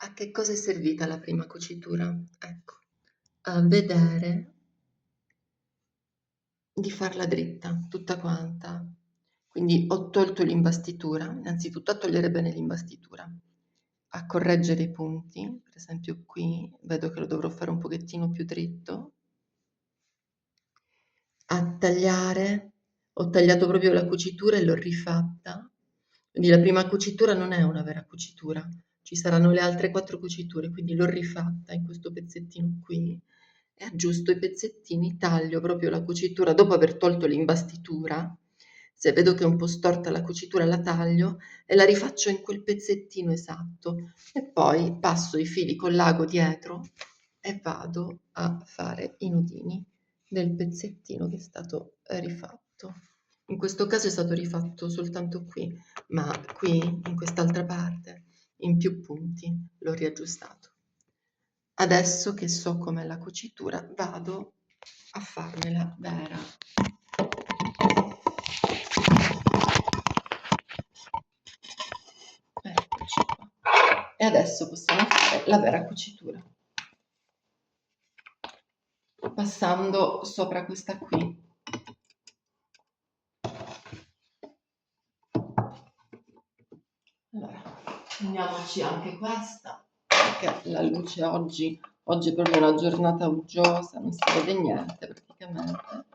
A che cosa è servita la prima cucitura? Ecco, a vedere di farla dritta, tutta quanta. Quindi ho tolto l'imbastitura, innanzitutto a togliere bene l'imbastitura, a correggere i punti, per esempio qui vedo che lo dovrò fare un pochettino più dritto, a tagliare, ho tagliato proprio la cucitura e l'ho rifatta, quindi la prima cucitura non è una vera cucitura, ci saranno le altre 4 cuciture, quindi l'ho rifatta in questo pezzettino qui e aggiusto i pezzettini, taglio proprio la cucitura dopo aver tolto l'imbastitura, se vedo che è un po' storta la cucitura la taglio e la rifaccio in quel pezzettino esatto e poi passo i fili con l'ago dietro e vado a fare i nodini del pezzettino che è stato rifatto. In questo caso è stato rifatto soltanto qui, ma qui, in quest'altra parte, in più punti, l'ho riaggiustato. Adesso che so com'è la cucitura, vado a farmela vera. Eccoci qua. E adesso possiamo fare la vera cucitura. Passando sopra questa qui. Allora, prendiamoci anche questa, perché la luce oggi è proprio una giornata uggiosa, non si vede niente praticamente.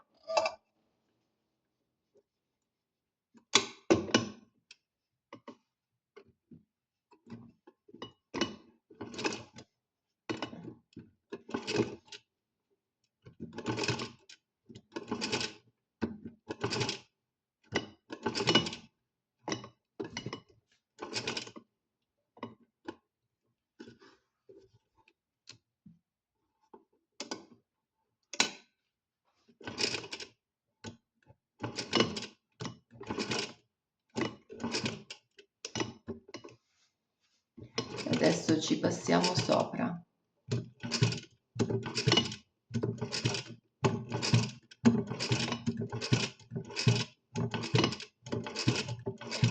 Adesso ci passiamo sopra.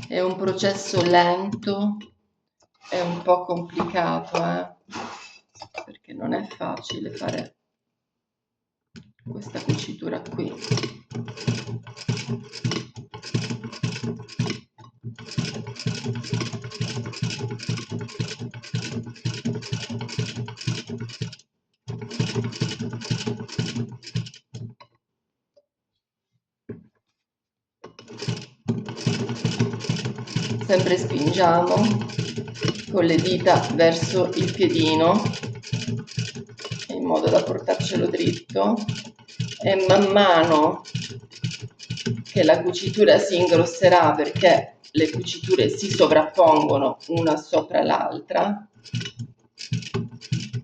È un processo lento, è un po' complicato, perché non è facile fare questa cucitura qui. Sempre spingiamo con le dita verso il piedino in modo da portarcelo dritto e man mano che la cucitura si ingrosserà, perché le cuciture si sovrappongono una sopra l'altra,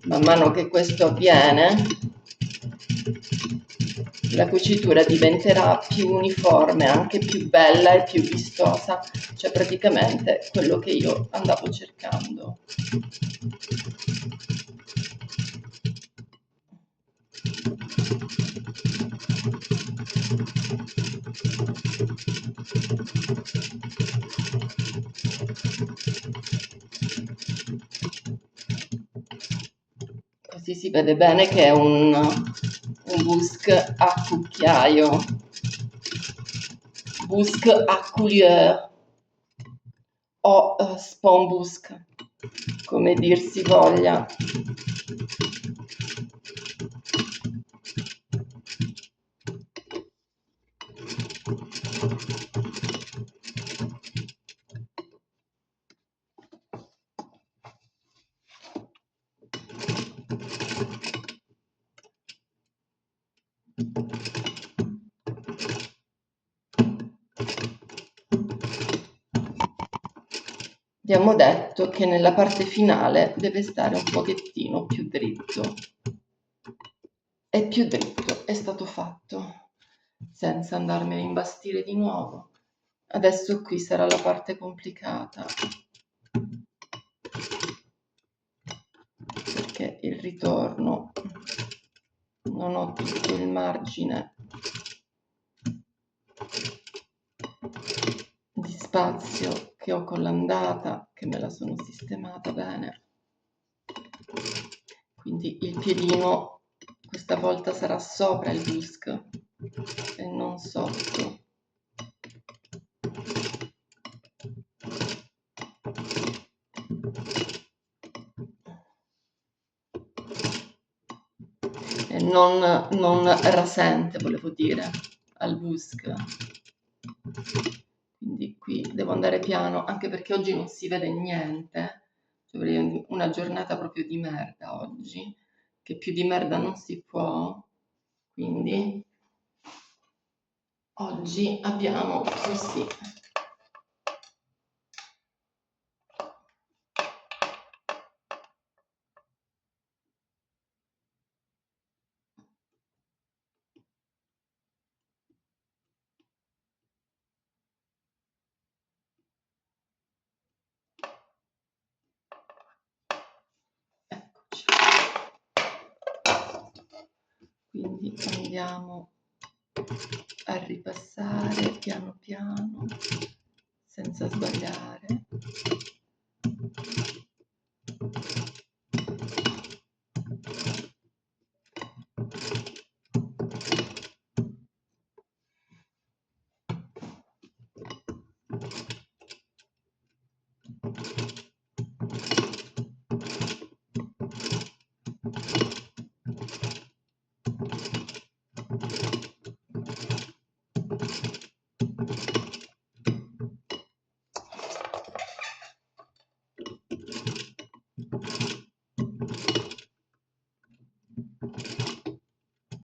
man mano che questo avviene la cucitura diventerà più uniforme, anche più bella e più vistosa, cioè praticamente quello che io andavo cercando. Così si vede bene che è un busque a cucchiaio, busque à couleur o spon busque, come dir si voglia. Abbiamo detto che nella parte finale deve stare un pochettino più dritto. E più dritto è stato fatto, senza andarmi a imbastire di nuovo. Adesso qui sarà la parte complicata, perché il ritorno non ho tutto il margine di spazio che ho con l'andata, che me la sono sistemata bene. quindi il piedino questa volta sarà sopra il busk e non sotto. E non rasente, volevo dire, al busk. Quindi qui devo andare piano, anche perché oggi non si vede niente. Cioè, avrei una giornata proprio di merda oggi, che più di merda non si può. Quindi oggi abbiamo così. Eccoci. Quindi andiamo a ripassare piano piano, senza sbagliare.